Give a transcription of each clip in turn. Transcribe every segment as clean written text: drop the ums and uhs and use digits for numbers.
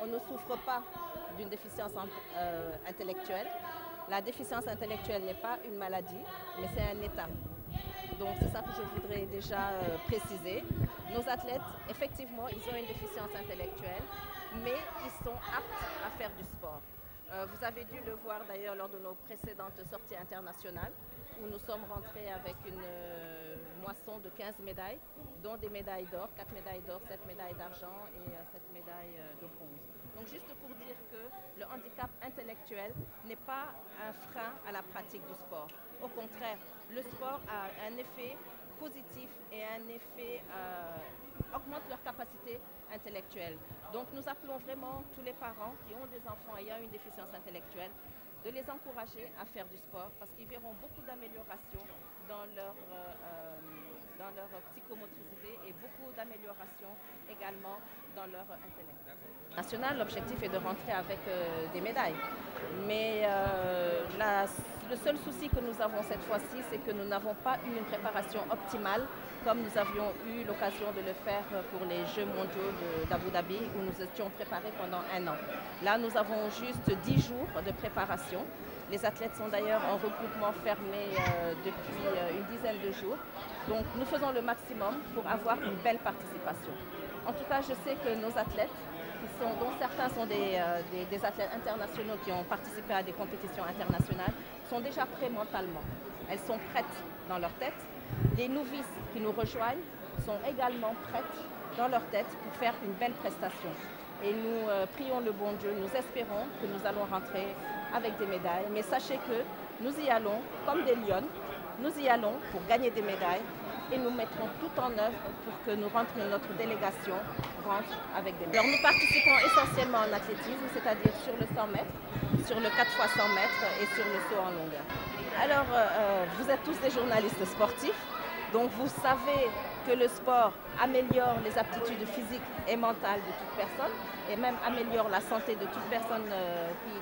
on ne souffre pas d'une déficience intellectuelle. La déficience intellectuelle n'est pas une maladie, mais c'est un état. Donc c'est ça que je voudrais déjà préciser. Nos athlètes, effectivement, ils ont une déficience intellectuelle, mais ils sont aptes à faire du sport. Vous avez dû le voir d'ailleurs lors de nos précédentes sorties internationales, où nous sommes rentrés avec une moisson de 15 médailles, dont des médailles d'or, 4 médailles d'or, 7 médailles d'argent et 7 médailles de bronze. Donc juste pour dire que le handicap intellectuel n'est pas un frein à la pratique du sport. Au contraire, le sport a un effet positif et un effet augmente leur capacité intellectuelle. Donc nous appelons vraiment tous les parents qui ont des enfants ayant une déficience intellectuelle de les encourager à faire du sport parce qu'ils verront beaucoup d'amélioration dans leur psychomotricité et beaucoup d'amélioration également dans leur intellect. National, l'objectif est de rentrer avec des médailles. Mais le seul souci que nous avons cette fois-ci, c'est que nous n'avons pas eu une préparation optimale comme nous avions eu l'occasion de le faire pour les Jeux mondiaux d'Abu Dhabi où nous étions préparés pendant 1 an. Là, nous avons juste 10 jours de préparation. Les athlètes sont d'ailleurs en regroupement fermé depuis une dizaine de jours. Donc nous faisons le maximum pour avoir une belle participation. En tout cas, je sais que nos athlètes, dont certains sont des athlètes internationaux qui ont participé à des compétitions internationales, sont déjà prêts mentalement. Elles sont prêtes dans leur tête. Les novices qui nous rejoignent sont également prêtes dans leur tête pour faire une belle prestation. Et nous prions le bon Dieu, nous espérons que nous allons rentrer avec des médailles. Mais sachez que nous y allons comme des lionnes, nous y allons pour gagner des médailles et nous mettrons tout en œuvre pour que notre délégation rentre avec des médailles. Alors nous participons essentiellement en athlétisme, c'est-à-dire sur le 100 mètres, sur le 4 x 100 mètres et sur le saut en longueur. Alors, vous êtes tous des journalistes sportifs, donc vous savez que le sport améliore les aptitudes physiques et mentales de toute personne et même améliore la santé de toute personne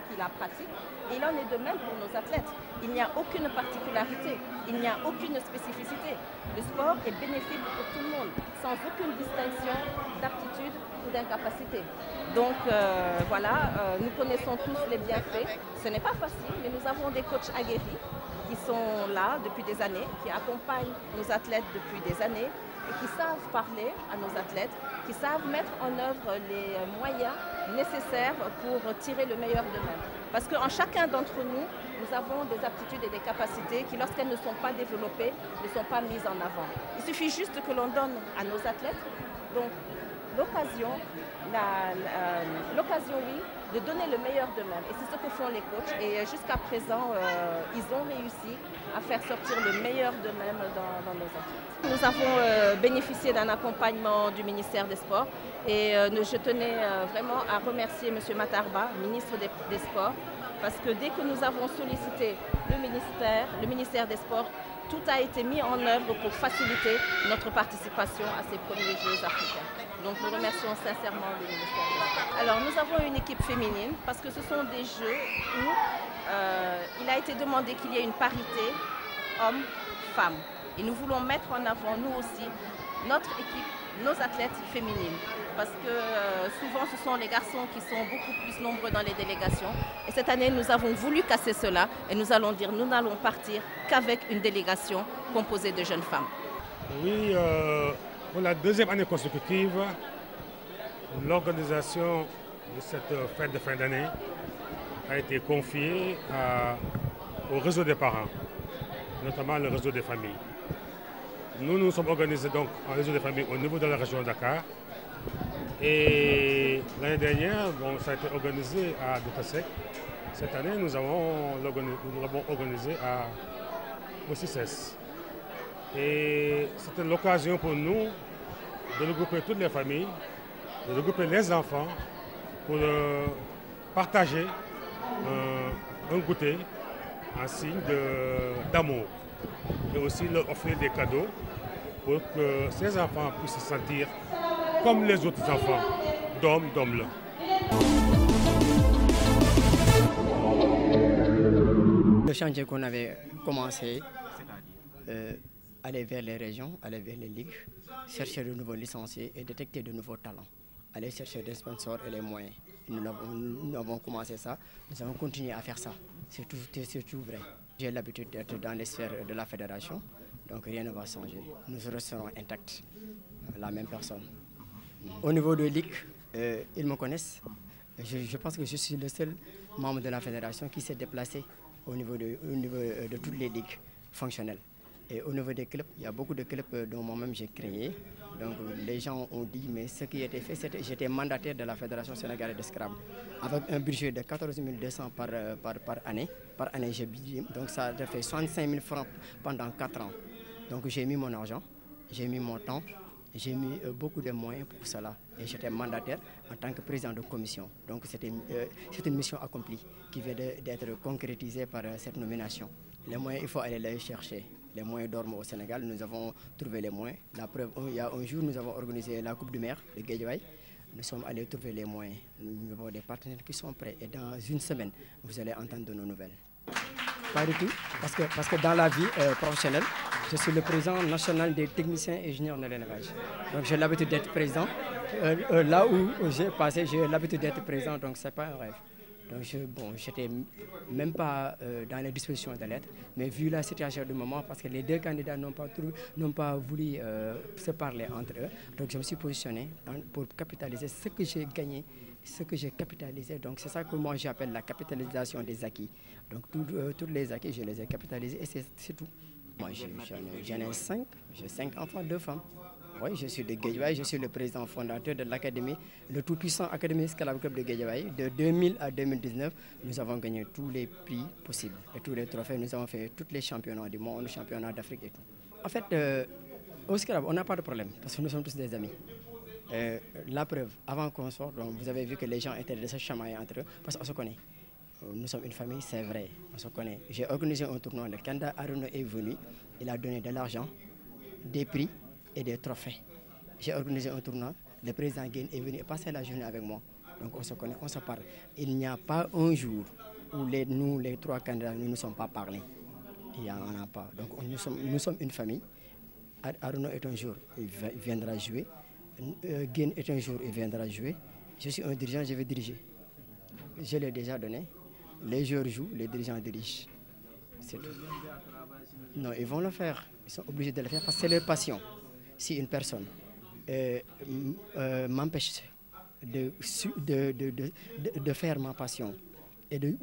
qui la pratique. Et il en est de même pour nos athlètes. Il n'y a aucune particularité, il n'y a aucune spécificité. Le sport est bénéfique pour tout le monde, sans aucune distinction d'aptitude ou d'incapacité. Donc voilà, nous connaissons tous les bienfaits. Ce n'est pas facile, mais nous avons des coachs aguerris qui sont là depuis des années, qui accompagnent nos athlètes depuis des années et qui savent parler à nos athlètes, qui savent mettre en œuvre les moyens nécessaires pour tirer le meilleur d'eux-mêmes. Parce qu'en chacun d'entre nous, nous avons des aptitudes et des capacités qui, lorsqu'elles ne sont pas développées, ne sont pas mises en avant. Il suffit juste que l'on donne à nos athlètes donc l'occasion, oui, de donner le meilleur d'eux-mêmes. Et c'est ce que font les coachs. Et jusqu'à présent, ils ont réussi à faire sortir le meilleur d'eux-mêmes dans nos athlètes. Nous avons bénéficié d'un accompagnement du ministère des Sports. Et je tenais vraiment à remercier M. Matarba, ministre des Sports, parce que dès que nous avons sollicité le ministère des Sports, tout a été mis en œuvre pour faciliter notre participation à ces premiers Jeux africains. Donc nous remercions sincèrement le ministère des Sports. Alors nous avons une équipe féminine parce que ce sont des Jeux où il a été demandé qu'il y ait une parité hommes-femmes. Et nous voulons mettre en avant, nous aussi, notre équipe, nos athlètes féminines. Parce que souvent ce sont les garçons qui sont beaucoup plus nombreux dans les délégations. Et cette année, nous avons voulu casser cela et nous allons dire nous n'allons partir qu'avec une délégation composée de jeunes femmes. Oui, pour la deuxième année consécutive, l'organisation de cette fête de fin d'année a été confiée au réseau des parents, notamment le réseau des familles. Nous nous sommes organisés donc en réseau des familles au niveau de la région de Dakar. Et l'année dernière, ça a été organisé à Doutasek. Cette année, nous l'avons organisé au CICES. Et c'était l'occasion pour nous de regrouper toutes les familles, de regrouper les enfants pour partager un goûter en signe d'amour. Et aussi leur offrir des cadeaux pour que ces enfants puissent se sentir comme les autres enfants, d'hommes là. Le chantier qu'on avait commencé, aller vers les régions, aller vers les ligues, chercher de nouveaux licenciés et détecter de nouveaux talents. aller chercher des sponsors et les moyens. Nous avons commencé ça, nous allons continuer à faire ça. C'est tout vrai. J'ai l'habitude d'être dans les sphères de la fédération, donc rien ne va changer. Nous resterons intacts, la même personne. Au niveau de l'IC, ils me connaissent. Je pense que je suis le seul membre de la fédération qui s'est déplacé au niveau de toutes les ligues fonctionnelles. Et au niveau des clubs, il y a beaucoup de clubs dont moi-même j'ai créé. Donc les gens ont dit, mais ce qui a été fait, j'étais mandataire de la Fédération sénégalaise de Scrabble, avec un budget de 14 200 par année. Par année, donc ça a fait 65 000 francs pendant 4 ans. Donc j'ai mis mon argent, j'ai mis mon temps, j'ai mis beaucoup de moyens pour cela. Et j'étais mandataire en tant que président de commission. Donc c'est une mission accomplie qui vient d'être concrétisée par cette nomination. Les moyens, il faut aller les chercher. Les moyens dorment au Sénégal, nous avons trouvé les moyens. La preuve, il y a un jour, nous avons organisé la Coupe du Maire de Guédiawaye. Nous sommes allés trouver les moyens. Nous avons des partenaires qui sont prêts. Et dans une semaine, vous allez entendre de nos nouvelles. Pas du tout, parce que dans la vie professionnelle, je suis le président national des techniciens et ingénieurs de l'élevage. Donc j'ai l'habitude d'être président. Là où j'ai passé, j'ai l'habitude d'être président, donc ce n'est pas un rêve. Donc je n'étais même pas dans les dispositions de l'être, mais vu la situation du moment, parce que les deux candidats n'ont pas voulu se parler entre eux, donc je me suis positionné pour capitaliser ce que j'ai gagné, ce que j'ai capitalisé. Donc c'est ça que moi j'appelle la capitalisation des acquis. Donc tous les acquis, je les ai capitalisés et c'est tout. Moi j'en ai 5, j'ai 5 enfants, 2 femmes. Oui, je suis de Guédiawaye, je suis le président fondateur de l'académie, le tout-puissant Académie Scrabble Club de Guédiawaye. De 2000 à 2019, nous avons gagné tous les prix possibles et tous les trophées. Nous avons fait tous les championnats du monde, championnats d'Afrique et tout. En fait, au Scrabble, on n'a pas de problème parce que nous sommes tous des amis. La preuve, avant qu'on sorte, vous avez vu que les gens étaient de se chamailler entre eux parce qu'on se connaît. Nous sommes une famille, c'est vrai, on se connaît. J'ai organisé un tournoi, le candidat Aruno est venu, il a donné de l'argent, des prix et des trophées. J'ai organisé un tournoi, le président Guène est venu passer la journée avec moi. Donc on se connaît, on se parle. Il n'y a pas un jour où nous, les 3 candidats, nous ne sommes pas parlés. Il n'y en a pas. Donc nous sommes une famille. Aruno est un jour, il viendra jouer. Guène est un jour, il viendra jouer. Je suis un dirigeant, je vais diriger. Je l'ai déjà donné. Les joueurs jouent, les dirigeants dirigent. C'est tout. Non, ils vont le faire. Ils sont obligés de le faire parce que c'est leur passion. Si une personne m'empêche de faire ma passion et de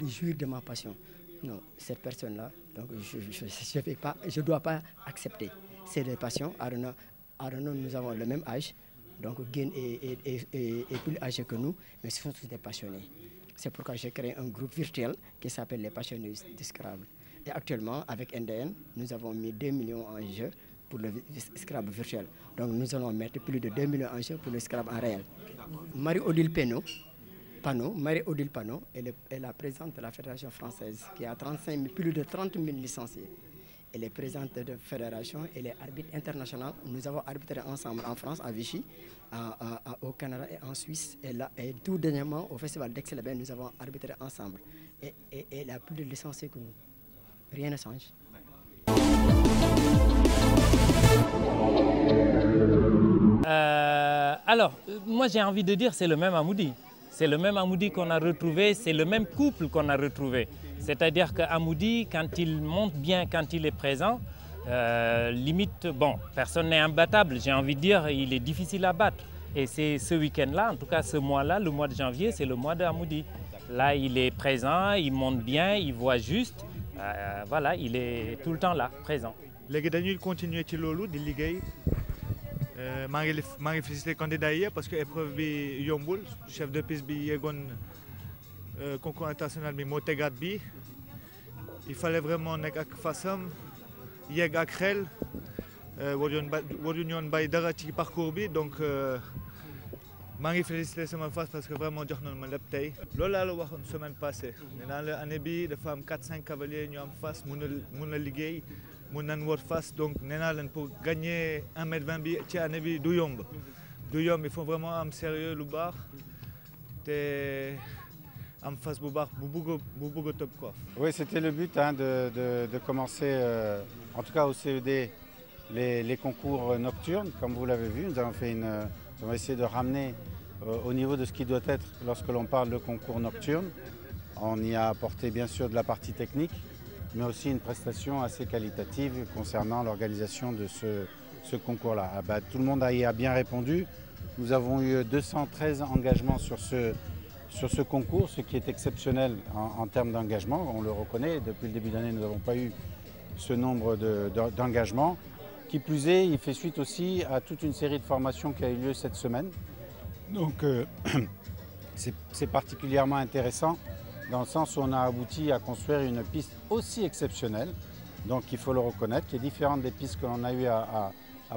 jouir de ma passion, non, cette personne-là, donc je ne dois pas accepter. C'est des passions. Aruno, nous avons le même âge, donc Guène est plus âgé que nous, mais ce sont tous des passionnés. C'est pourquoi j'ai créé un groupe virtuel qui s'appelle les passionnés du Scrabble. Et actuellement, avec NDN, nous avons mis 2 millions en jeu pour le Scrabble virtuel. Donc nous allons mettre plus de 2 millions en jeu pour le Scrabble en réel. Marie-Odile Marie-Odile Panot est la présidente de la Fédération française qui a plus de 30 000 licenciés. Elle est présidente de la fédération, elle est arbitre international. Nous avons arbitré ensemble en France, à Vichy, au Canada et en Suisse. Et tout dernièrement, au Festival d'Aix-les-Bains, nous avons arbitré ensemble. Et elle a plus de licenciés que nous. Rien ne change. Alors, moi j'ai envie de dire c'est le même Amoudi. C'est le même Amoudi qu'on a retrouvé, c'est le même couple qu'on a retrouvé. C'est-à-dire qu'Amoudi, quand il monte bien, quand il est présent, limite, bon, personne n'est imbattable, j'ai envie de dire, il est difficile à battre. Et c'est ce week-end-là, en tout cas ce mois-là, le mois de janvier, c'est le mois d'Amoudi. Là, il est présent, il monte bien, il voit juste, voilà, il est tout le temps là, présent. Les dañuy continuer ci loolu di liggéey maa ngi félicité candidat yi parce que épreuve bi yombul chef de piste bi yeggoon concours international bi moo tegaat bi il fallait vraiment nekk ak fasam yegg ak xel waruñu ñoon bàyyi dara ci parcours bi donc maa ngi félicité sama fas parce que vraiment jox nañu ma lépp tey loolu laa la waxoon semaine passée nee naa la année bi dafa am 4-5 cavaliers ñu am fas mun a liggéey mun nañ wot fas donc nee naa leen pour gagner 1m20 bi ci année bi du yomb il faut vraiment am sérieux lu baax te am fas bu baax bu bëgg a tëb quoi. Oui, c'était le but de commencer, en tout cas au CED, les concours nocturnes, comme vous l'avez vu. Nous avons essayé de ramener au niveau de ce qui doit être lorsque l'on parle de concours nocturne. On y a apporté bien sûr de la partie technique, mais aussi une prestation assez qualitative concernant l'organisation de ce concours-là. Tout le monde y a bien répondu. Nous avons eu 213 engagements sur ce concours, ce qui est exceptionnel en termes d'engagement. On le reconnaît, depuis le début d'année, nous n'avons pas eu ce nombre d'engagements. Qui plus est, il fait suite aussi à toute une série de formations qui a eu lieu cette semaine. Donc c'est particulièrement intéressant dans le sens où on a abouti à construire une piste aussi exceptionnelle, donc il faut le reconnaître, qui est différente des pistes que l'on a eu à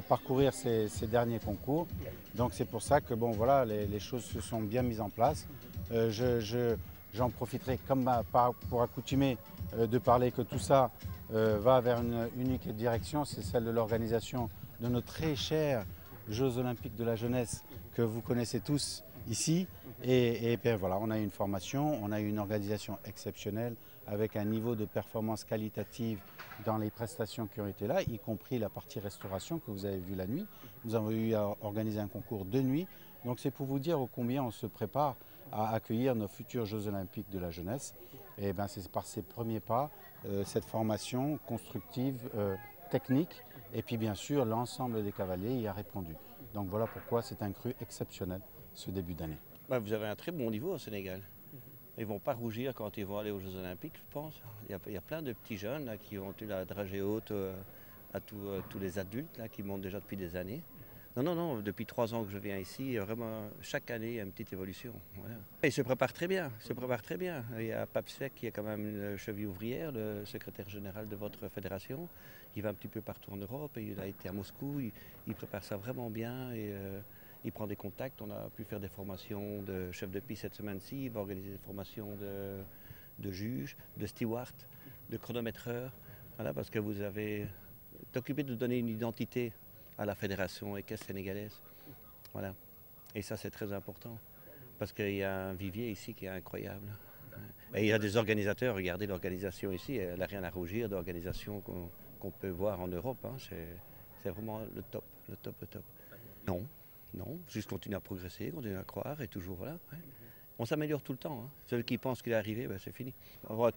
parcourir ces derniers concours. Donc c'est pour ça que bon, voilà, les choses se sont bien mises en place. J'en profiterai comme pour accoutumer de parler que tout ça va vers une unique direction, c'est celle de l'organisation de nos très chers Jeux Olympiques de la jeunesse que vous connaissez tous ici. Et bien voilà, on a eu une formation, on a eu une organisation exceptionnelle avec un niveau de performance qualitative dans les prestations qui ont été là, y compris la partie restauration que vous avez vue la nuit. Nous avons eu à organiser un concours de nuit. Donc c'est pour vous dire combien on se prépare à accueillir nos futurs Jeux Olympiques de la jeunesse. Et bien c'est par ces premiers pas, cette formation constructive, technique, et puis bien sûr l'ensemble des cavaliers y a répondu. Donc voilà pourquoi c'est un cru exceptionnel ce début d'année. Vous avez un très bon niveau au Sénégal. Ils ne vont pas rougir quand ils vont aller aux Jeux Olympiques, je pense. Il y a plein de petits jeunes là, qui ont eu la dragée haute à tous les adultes là, qui montent déjà depuis des années. Non, depuis 3 ans que je viens ici, vraiment, chaque année, il y a une petite évolution. Voilà. Ils se préparent très bien, Il y a Papsek qui est quand même une cheville ouvrière, le secrétaire général de votre fédération. Il va un petit peu partout en Europe, et il a été à Moscou, il prépare ça vraiment bien. Il prend des contacts, on a pu faire des formations de chef de piste cette semaine-ci, il va organiser des formations de juges, de stewards, de chronométreurs, voilà, parce que vous avez occupé de donner une identité à la fédération équestre sénégalaise. Voilà. Et ça c'est très important, parce qu'il y a un vivier ici qui est incroyable. Et il y a des organisateurs, regardez l'organisation ici, elle n'a rien à rougir de l'organisation qu'on peut voir en Europe, hein. C'est vraiment le top. Non, juste continuer à progresser, continuer à croire et toujours voilà. Ouais. On s'améliore tout le temps. Hein. Celui qui pense qu'il est arrivé, c'est fini.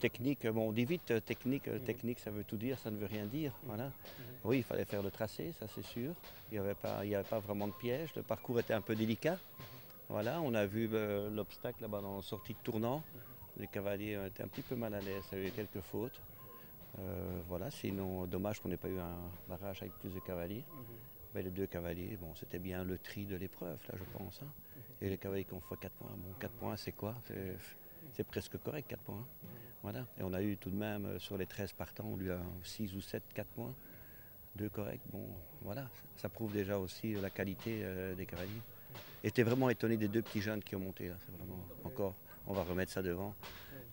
Technique, on dit vite technique ça veut tout dire, ça ne veut rien dire. Voilà. Oui, il fallait faire le tracé, ça c'est sûr. Il n'y avait pas vraiment de piège, le parcours était un peu délicat. Voilà, on a vu l'obstacle là-bas dans la sortie de tournant. Les cavaliers étaient un petit peu mal à l'aise, il y a eu quelques fautes. Voilà, sinon dommage qu'on n'ait pas eu un barrage avec plus de cavaliers. Mais les 2 cavaliers, bon, c'était bien le tri de l'épreuve, là, je pense. Hein. Et les cavaliers qui ont fait 4 points, bon, 4 points, c'est quoi? C'est presque correct, 4 points. Voilà. Et on a eu tout de même, sur les 13 partants, on lui a 6 ou 7, 4 points. 2 corrects, bon, voilà. Ça prouve déjà aussi la qualité des cavaliers. Et j'étais vraiment étonné des 2 petits jeunes qui ont monté, là. C'est vraiment, encore, on va remettre ça devant.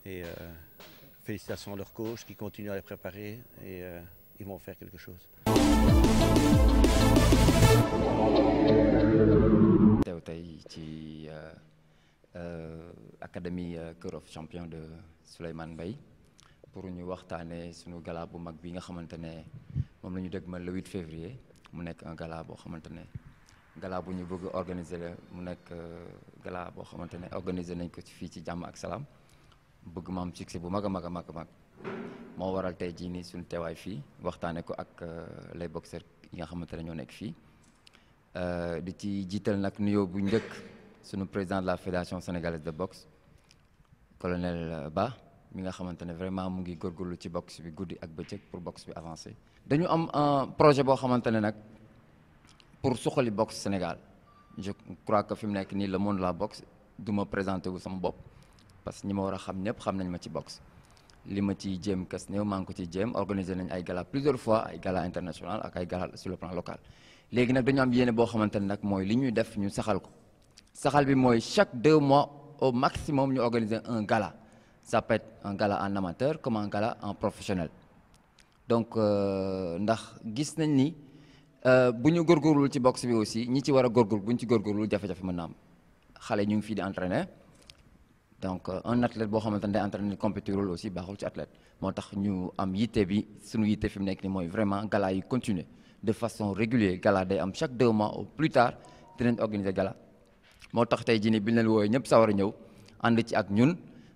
Et félicitations à leur coach qui continue à les préparer et ils vont faire quelque chose. teew tey ci académie Cœur of Champion de Souleymane Mbaye pour ñu waxtaanee sunu gala bu mag bi nga xamante ne moom la ñu dégmal le 8 février mu nekk un gala boo xamante ne gala bu ñu bëgg organiser la mu nekk gala boo xamante ne organiser nañ ko fii ci jàmm ak salaam bëgg ma am succès bu mag a mag moo waral tey jii nii suñu teewaay fii waxtaanee ko ak les boxeurs yi nga xamante ne ñoo nekk fii di ci jiital nag nuyoo bu njëkk sunu président de la fédération sénégalaise de boxe colonel Ba mi nga xamante ne vraiment mu ngi góorgóorlu ci boxe bi guddi ak bëccëg pour boxe bi avancer. dañu am un projet boo xamante ne nag pour suqali boxe Sénégal je crois que fi mu nekk nii le monde de la boxe du ma présenté wu sama bopp parce que ñi ma war a xam ñëpp xam nañ ma ci boxe. li ma ciy jéem kas néew maa ngi ko ciy jéem organiser nañ ay gala plusieurs fois ay gala international ak ay gala sur le plan local léegi nag dañu am yéene boo xamante ne nag mooy li ñuy def ñu saxal ko saxal bi mooy chaque 2 mois au maximum ñu organiser un gala ça peut être un gala en amateur comme un gala en professionnel donc ndax gis nañ ni bu ñu góorgóorlu ci boxe bi aussi ñi ci war a góorgóorlu bu ñu ci góorgóorlu jafe-jafe mën na am xale ñu ngi fii di entraîner donc un athlète boo xamante ne day entraîner compétirul aussi baaxul ci athlète moo tax ñu am yitte bi suñu yitte fi mu nekk ni mooy vraiment gala yi continuer de façon régulière gala day am chaque 2 mois au plus tard dinañ organiser gala moo tax tey jii nii bi ñu leen woowee ñëpp sawar a ñëw ànd ci ak ñun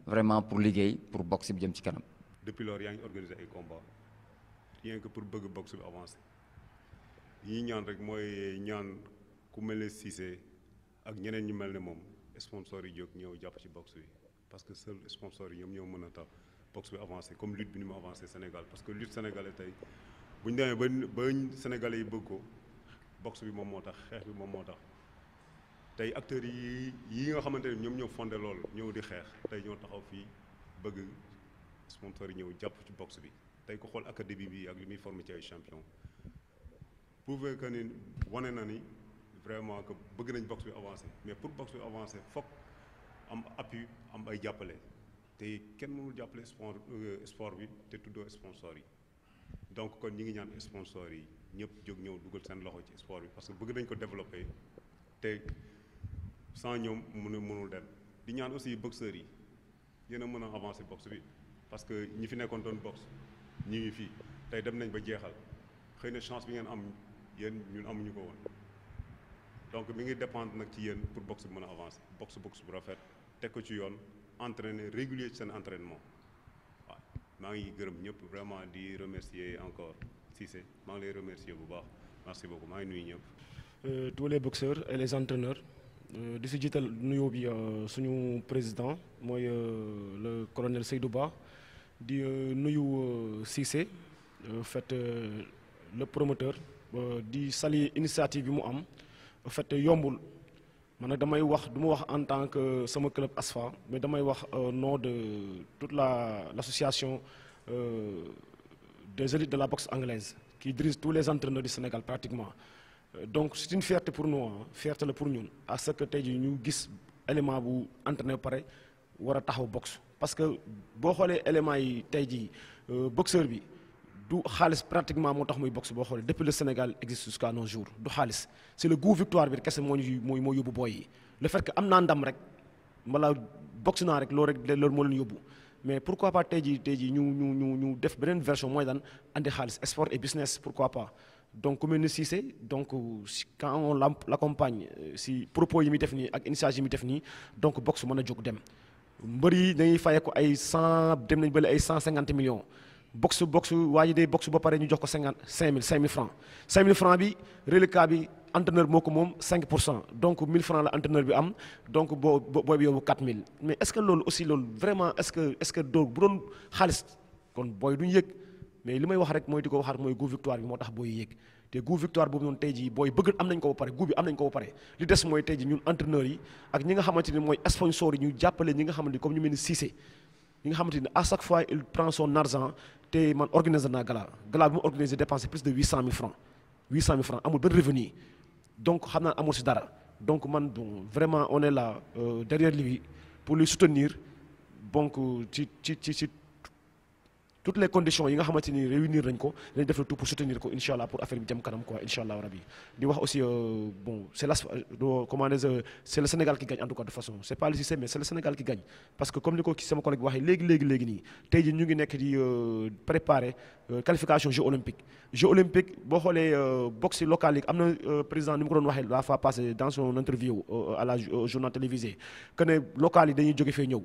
vraiment pour liggéey pour boxe bi jëm ci kanam. depuis lors yaa ngi organiser ay combats rien que pour bëgg boxe bi avancer yi ñaan rek mooy ñaan ku mel ne Cissé ak ñeneen ñu mel ne moom sponsor yi jóg ñëw jàpp ci boxe bi parce que seul sponsor yi ñoom ñoo mën a tax boxe bi avancer comme lutte bi ni mu avancer Sénégal parce que lutte sénégalais tey bu ñu demee ba sénégalais yi bëgg ko boxe bi moom moo tax xeex bi moom moo tax tey acteurs yi nga xamante ne ñoom ñoo fondé loolu ñëw di xeex tey ñoo taxaw fii bëgg sponsor yi ñëw jàpp ci boxe bi tey ko xool académie bi ak li muy formé ci ay champion prouver que ni wane na ni vraiment que bëgg nañ boxe bi avancer mais pour boxe bi avancer foog am appui am ay jàppale te kenn mënul jàppale sport bi te tuddoo sponsor yi donc kon ñi ngi ñaan sponsor yi ñëpp jóg ñëw dugal seen loxo ci sport bi parce que bëgg nañ ko développer te sans ñoom mënul dem di ñaan aussi boxeurs yi yéen a mën a avancer boxe bi parce que ñi fi nekkoon doon boxe ñi ngi fii tey dem nañ ba jeexal xëy na chance bi ngeen am yéen ñun amuñu ko woon donc mi ngi dépendre nag ci yéen pour boxe bi mën a avancer boxe bu rafet teg ko ci yoon entraîner régulier ci seen entraînement waaw maa ngi gërëm ñëpp vraiment di remercier encore Cissé maa ngi lay remercier bu baax merci beaucoup maa ngi nuyu ñëpp. tous les boxeurs et les entraîneurs di si jiital nuyoo bi suñu président mooy le colonel Seydou Ba di nuyu Cissé fait le promoteur di saluer initiative bi mu am fait yombul man nag damay wax du ma wax en tant que sama club ASFA mais damay wax au nom de toute l'association des élites de la boxe anglaise qui dirige tous les entraîneurs du Sénégal pratiquement. Donc c'est une fierté pour nous fierté la pour ñun à ce que tey jii ñu gis élément bu entraîné pare war a taxaw boxe parce que boo xoolee éléments yi tey jii boxeur bi du xaalis pratiquement moo tax muy boxe boo xoolee depuis le Sénégal existe jusqu'à nos jours du xaalis c'est le goût victoire bi kese moo yóbbu booy yi le fait que am naa ndam rek mbala boxe naa rek loolu moo leen yóbbu mais pourquoi pas tey jii ñu def beneen version mooy daan andi xaalis sport et business pourquoi pas. Donc comme ni Cissé donc quand on l'accompagne si propos yi muy def nii ak initiative yi muy def nii donc boxe mën a jóg dem mbër yi dañuy fayee ko ay 100 dem nañ bële ay 150 millions boxe waa ji day boxe ba pare ñu jox ko 5000 francs 5000 francs bi reliquat bi entraîneur moo ko moom 5% donc 1000 francs la entraîneur bi am donc booy bi yóbbu 4000 mais est-ce que loolu aussi loolu vraiment est-ce que doo bu doon xaalis kon booy duñu yëg. mais li may wax rek mooy di ko waxaat mooy goût victoire bi moo tax booy yéeg te goût victoire boobu noonu tey jii booy bëgg am nañ ko ba pare goût bi am nañ ko ba pare li des mooy tey jii ñun entraîneurs yi ak ñi nga xamante ni mooy sponsors yi ñu jàppale ñi nga xamante ni comme ñu mel ni Cissé ñi nga xamante ni à chaque fois il prend son argent te man organiser naa gala bi mu organisé dépensé plus de 800 000 francs amul benn revenu donc xam naa amul si dara donc man bon vraiment on est là derrière lui pour lui soutenir donc ci toutes les conditions yi nga xamante ni réunir nañ ko dañ def le tout pour soutenir ko incha allah pour affaire bi jëm kanam quoi incha allah rabi di wax aussi bon c'est le Sénégal qui gagne en tout cas de façon c'est pas le Cissé mais c'est le Sénégal qui gagne parce que comme ni ko sama collègue bi waxee léegi nii tey jii ñu ngi nekk di préparer qualification Jeux olympiques boo xoolee boxe locale yi am na président ni mu ko doon waxee la fois passée dans son interview à la journal télévisé que ne locale yi dañuy jóge fee ñëw.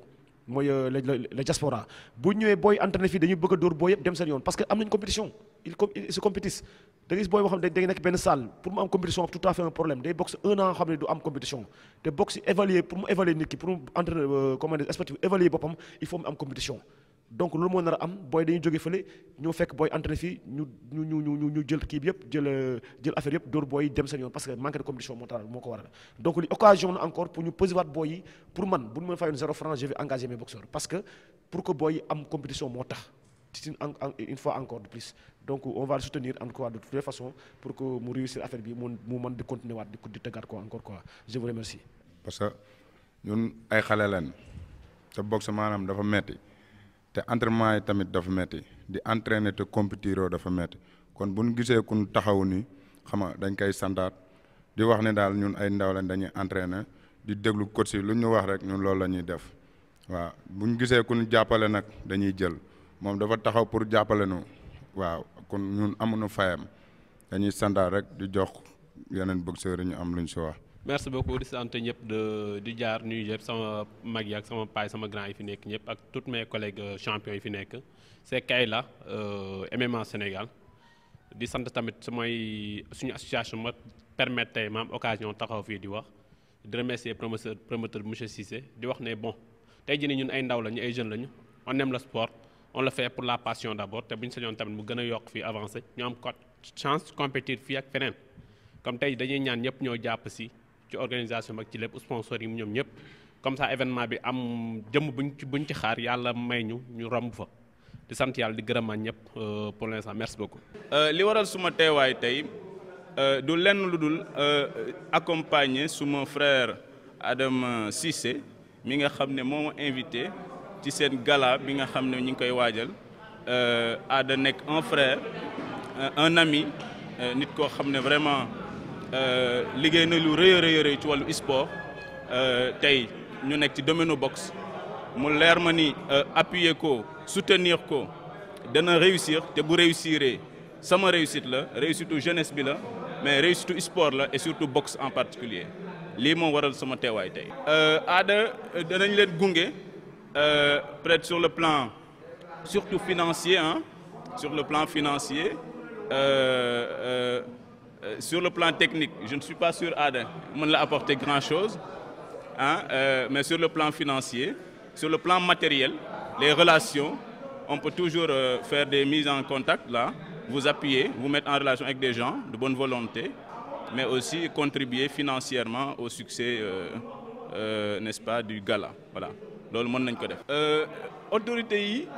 mooy la diaspora bu ñëwee booy entraîné fii dañuy bëgg a dóor booy yëpp dem seen yoon parce que am nañ compétition ils se compétissent da ngay gis booy boo xam ne day nekk benn salle pour mu am compétition tout à fait un problème day boxe 1 an xam ne du am compétition te boxe évaluer pour mu évaluer nit ki pour mu entraîner comment dire sportif évaluer boppam il faut mu am compétition donc loolu moo nar a am booy dañuy jógee fële ñoo fekk booy entraîné fii ñu jël kii bi yëpp jël affaire yëpp dóor booy dem seen yoon parce que manque de compétition moo ko waral donc li occasion na encore pour ñu peser waat booy yi pour man bu ñu mën fayoon 0 franc je vais engager mes boxeurs parce que pour que booy yi am compétition moo tax c'est une fois encore de plus donc on va le soutenir en tout cas de toutes les façons pour que mu réussir affaire bi mu mën di continuer waat di tëggaat ko encore quoi je vous remercie. parce que ñun ay xale lañ te boxe maanaam dafa metti te entraînement yi tamit dafa metti di entraîner te compétiroo dafa metti kon bu ñu gisee kun taxaw ni xam nga dañ koy santaat di wax ne daal ñun ay ndaw lañ dañuy entraîner di déglu coach yi lu ñu wax rek ñun loolu la ñuy def waaw bu ñu gisee kun jàppale nag dañuy jël moom dafa taxaw pour jàppale nu waaw kon ñun amuñu fayam dañuy santaat rek di jox yeneen boxeurs yi ñu am luñ si wax. merci beaucoup di sant ñëpp di jaar nuyu yëpp sama mag yi ak sama paay sama grand yi fi nekk ñëpp ak tous mes collègues champions yi fi nekk c'est Kayla MMA Sénégal di sant tamit suñu association ma permettre tey ma am occasion taxaw fii di wax di remercier promoteur monsieur Cissé di wax ne bon tey jii nii ñun ay ndaw lañu ay jeunes lañu on aime le sport on le fait pour la passion d'abord te bu ñu sañoon tamit mu gën a yokk fii avancé ñu am chance compétir fii ak feneen comme tey dañuy ñaan ñëpp ñoo jàpp si ci organisation ak ci lépp sponsor yi ñoom ñëpp comme ça événement bi am jëmm buñ ci xaar yàlla may ñu romb fa di sant yàlla di gërëmaan ñëpp pour l'instant merci beaucoup. li waral suma teewaay tey du lenn lu dul accompagner suma frère Adama Cissé mi nga xam ne moo ma invité ci seen gala bi nga xam ne ñu ngi koy waajal Ada nekk un frère un ami nit koo xam ne vraiment liggéey na lu rëy ci wàllu sport tey ñu nekk ci domaine boxe mu leer ma ni appuyer ko soutenir ko dana réussir te bu réussiree sama réussite la réussite jeunesse bi la mais réussite sport la et surtout boxe en particulier lii moo waral sama teewaay tey. Ada danañ leen gunge peut-être sur le plan surtout financier sur le plan financier. Sur le plan technique, je ne suis pas sûr Ada mën la apporter grand-chose mais sur le plan financier, sur le plan matériel, les relations, on peut toujours faire des mises en contact là, vous appuyer, vous mettre en relation avec des gens de bonne volonté, mais aussi contribuer financièrement au succès, n'est-ce pas, du gala. Voilà, loolu mën nañ ko def. Autorités yi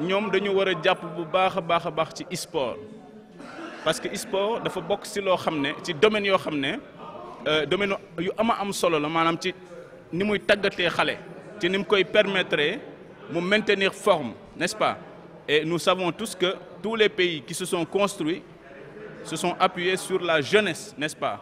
ñoom dañu war a jàpp bu baax a baax ci sport. Parce que sport dafa bokk ci loo xam ne ci domaine yoo xam ne domaine yu am solo la maanaam ci ni muy tàggatee xale ci ni mu koy permettre mu maintenir forme n'est-ce pas et nous savons tous que tous les pays qui se sont construits se sont appuyés sur la jeunesse n'est-ce pas.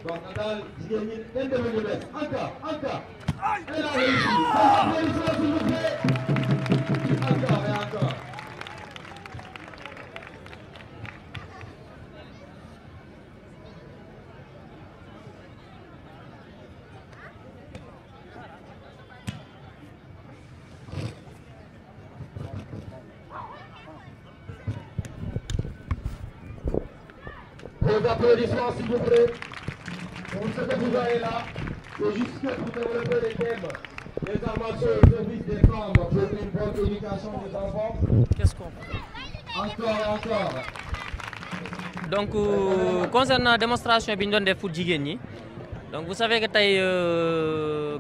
Donc, Nadal, jigéen ñi kenn demee ñu bees Anka elle a réussi s'il vous plaît encore et encore. Vos applaudissements s'il vous plaît. Pour ce que vous voyez là, c'est juste que pour développer les thèmes, les armatures au service des femmes pour une bonne éducation des enfants. Qu'est-ce qu'on fait? Encore et encore. Donc concernant démonstration bi ñu doon def pour jigéen ñi donc vous savez que tey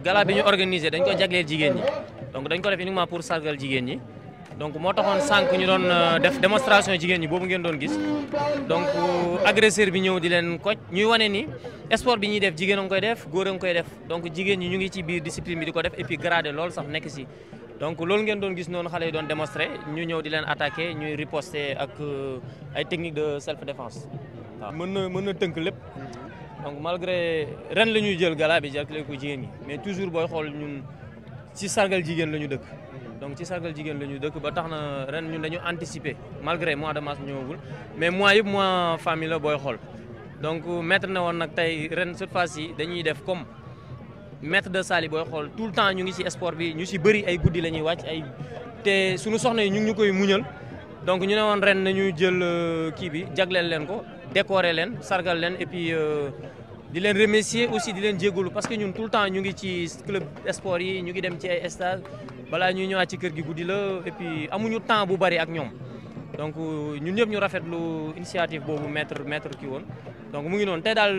gala bi ñu organisé dañ ko jagleel jigéen ñi donc dañ ko def uniquement pour sargal jigéen ñi donc moo taxoon sànq ñu doon def démonstration jigéen ñi boobu ngeen doon gis donc agresseur bi ñëw di leen koj ñuy wane ni sport bi ñuy def jigéen a ngi koy def góor a ngi koy def donc jigéen ñi ñu ngi ci biir discipline bi di ko def et puis gradé loolu sax nekk si donc loolu ngeen doon gis noonu xale yi doon démonstré ñu ñëw di leen attaqué ñuy riposter ak ay techniques de self défense waaw mën na tënk lépp donc malgré ren la ñuy jël gala bi jàppale ko jigéen ñi mais toujours booy xool ñun ci sargal jigéen la ñu dëkk donc ci sargal jigéen la ñu dëkk ba tax na ren ñun dañu anticiper malgré mois de mars ñëwagul mais mois yëpp mois famille la booy xool donc maître na woon nag tey ren cette fois-ci dañuy def comme maître de salle yi booy xool tout le temps ñu ngi ci sport bi ñu ci bëri ay guddi la ñuy wàcc ay te suñu soxna yi ñu ngi ñu koy muñal donc ñu ne woon ren nañu jël kii bi jagleel leen ko décorer leen sargal leen et puis di leen remercier aussi di leen jégalu parce que ñun tout le temps ñu ngi ci club sport yi ñu ngi dem ci ay stade balaa ñuy ñëwaat ci kër gi guddi la et puis amuñu temps bu bari ak ñoom donc ñun ñëpp ñu rafetlu initiative boobu maître kii woon donc mu ngi noonu tey daal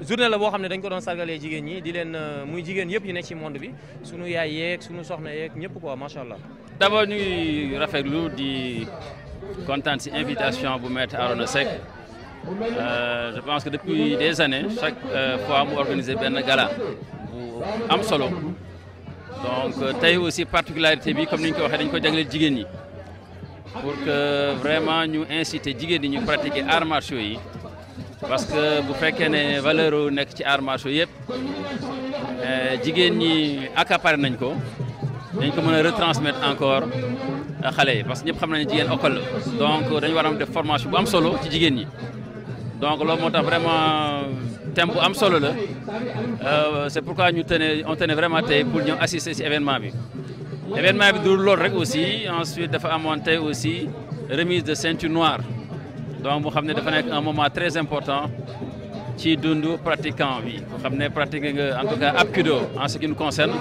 journée la boo xam ne dañ ko doon sargalee jigéen ñi di leen muy jigéen yëpp yu nekk ci monde bi sunu yaay yeeg sunu soxna yeeg ñëpp quoi macha allah. d'abord ñu ngi rafetlu di kontaan ci invitation bu maître Arona Seck je pense que depuis des années chaque fois mu organiser benn gala bu am solo donc tey aussi particularité bi comme ni ñu ko waxee dañ ko jagleel jigéen ñi pour que vraiment ñu inciter jigéen ñi ñu pratiquer arts martiaux yi. parce que bu fekkee ne valeur nekk ci arts martiaux yëpp jigéen ñi accaparé nañ ko dañ ko mën a retransmettre encore xale yi parce que ñëpp xam nañ ne jigéen école la donc dañu war a def formation bu am solo ci jigéen ñi donc loolu moo tax vraiment thème bu am solo la c'est pourquoi on tenait vraiment tey pour ñëw assister ci événement bi. événement bi du loolu rek aussi ensuite dafa amoon tey aussi remise de ceinture noire. donc mu xam ne dafa nekk un moment très important ci dundu pratiquant bi mu xam ne pratiquer nga en tout cas Hapkido en ce qui nous concerne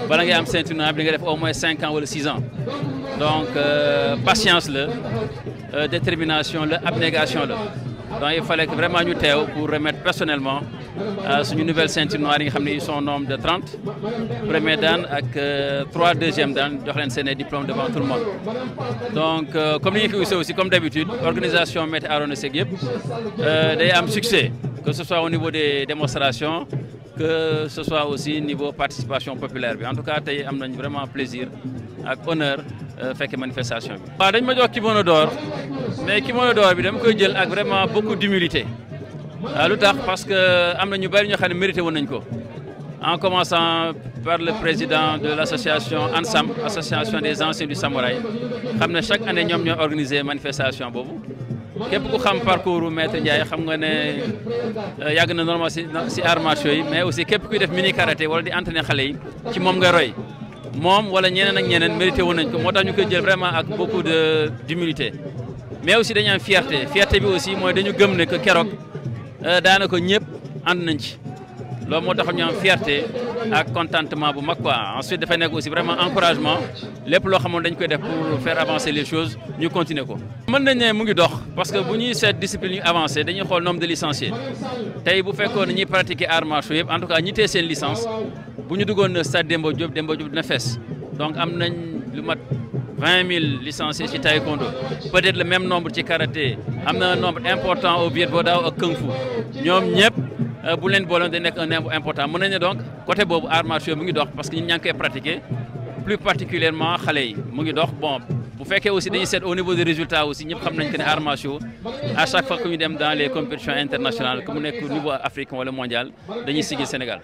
bala ngay am ceinture noire bi nga def au moins 5 ans wala 6 ans donc patience la détermination la abnégation la donc il fallait que vraiment ñu teew pour remettre personnellement suñu nouvelle ceinture noire yi nga xam ne ils sont au nombre de 30 premier dan ak 3 deuxième dan jox leen seen diplôme devant tout le monde donc comme ni ñu ko gisee aussi comme d'habitude organisation maître Arona Seck yëpp day am succès que ce soit au niveau des démonstrations que ce soit aussi niveau participation populaire bi en tout cas tey am nañ vraiment plaisir ak honneur fekke manifestation bi. waaw dañ ma jox kimono d'or mais kimono d'or bi dama koy jël ak vraiment beaucoup d'humilité lu tax parce que am na ñu bari ñoo xam ne mérité woon nañ ko en commençant par le président de l'association ANSAM association des anciens du Samouraï xam ne chaque année ñoom ñoo organiser manifestation boobu képp ku xam parcours maître Ndiaye xam nga ne yàgg na normal ci arts martiaux yi mais aussi képp kuy def mini karaté wala di entraîner xale yi ci moom nga roy moom wala ñeneen ak ñeneen mérité woon nañ ko moo tax ñu koy jël vraiment ak beaucoup d'humilité mais aussi dañu am fierté bi aussi mooy dañu gëm ne que keroog daanaka ñëpp ànd nañ ci loolu moo tax ñu am fierté ak contentement bu mag quoi ensuite dafay nekk aussi vraiment encouragement lépp loo xamoon dañ koy def pour faire avancer les choses ñu continuer ko. mën nañ ne mu ngi dox parce que bu ñuy seet discipline yu avancé dañuy xool nombre de licenciés tey bu fekkoon ne ñuy pratiquer arts martiaux yëpp en tout cas ñi tee seen licence bu ñu duggoon stade Demba Diop dina fees donc am nañ lu mat 20 000 licenciés ci taekwondo peut-être le même nombre ci karaté am na un nombre important au Viet Vo Dao ak Kung Fu ñoom ñëpp. bu leen booloon day nekk un nombre important mën nañu ne donc côté boobu arts martiaux mu ngi dox parce que ñun ñaa ngi koy pratiquer plus particulièrement xale yi mu ngi dox bon bu fekkee aussi dañuy seet au niveau des résultats aussi ñëpp xam nañ que ne arts martiaux à chaque fois que ñu dem dans les compétitions internationales que mu nekk niveau africain wala mondial dañuy sigil Sénégal.